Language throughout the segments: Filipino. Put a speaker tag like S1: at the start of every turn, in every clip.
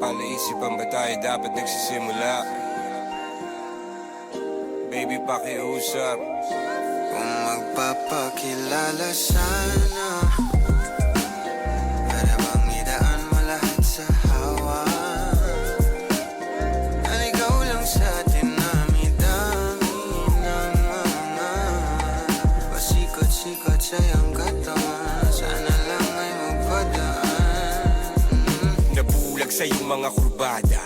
S1: Palaisipan ba tayo dapat nagsisimula? Baby, pakiusap.
S2: Kung magpapakilala sana, para bang idaan mo lahat sa hawa. Naligaw lang sa dinami-dami ng mga pasikot-sikot sa iyong katawan. Sana lang ay magpadaan.
S1: Nabulag sa iyong mga kurbada,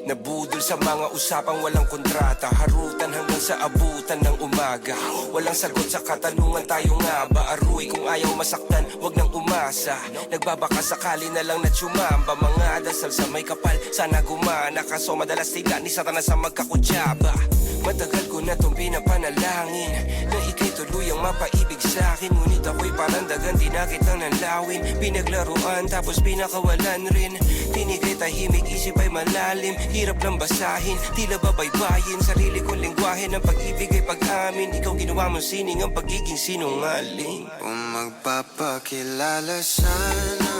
S1: nabudol sa mga usapang walang kontrata. Harutan hanggang sa abutan ng umaga. Walang sagot sa katanungan, tayo nga ba aruy? Kung ayaw masaktan, wag nang umasa. Nagbabaka sakali na lang na tsumamba. Mga dasal sa may kapal, sana gumana. Kaso madalas tila ni Satanas sa magkakutsaba. Matagal ko na tong pinapanalangin na ika'y tuluyang mapaibig sa'kin. Ngunit ako'y parang dagan, di na kitang nanlawin. Pinaglaruan tapos pinakawalan rin. Tinigay tahimik, isip ay malalim. Hirap lang basahin, tila babaybayin. Sarili kong lingwahe ng pag-ibig ay pag-amin. Ikaw ginawa mong sining ang pagiging sinungaling.
S2: Kung magpapakilala sana,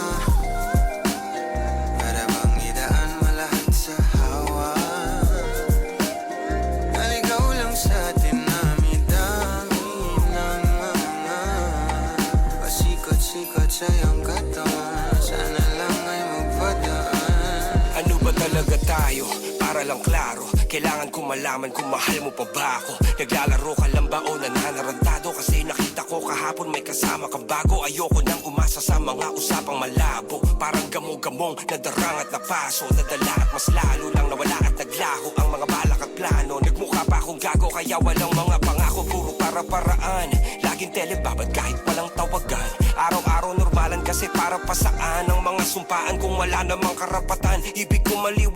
S2: para bang idaan mo lahat sa hawa. Naligaw lang sa dinami-dami ng mga pasikot-sikot sa iyong katawan. Sana lang ay magpadaan.
S1: Ano ba talaga tayo? Para lang klaro, kailangan ko malaman kung mahal mo pa ba ako. Naglalaro ka lang ba o nananarantado? Kasi nakita ko kahapon may kasama kang bago. Ayoko nang umasa sa mga usapang malabo. Parang gamo-gamong nadarang at napaso. Nadala at mas lalo lang nawala at naglaho ang mga balak at plano. Nagmukha pa akong gago kaya walang mga pangako. Puro para-paraan, laging telebabad kahit walang tawagan. Araw-araw normalan kasi para pa saan ang mga sumpaan kung wala namang karapatan. Ibig ko maliwanag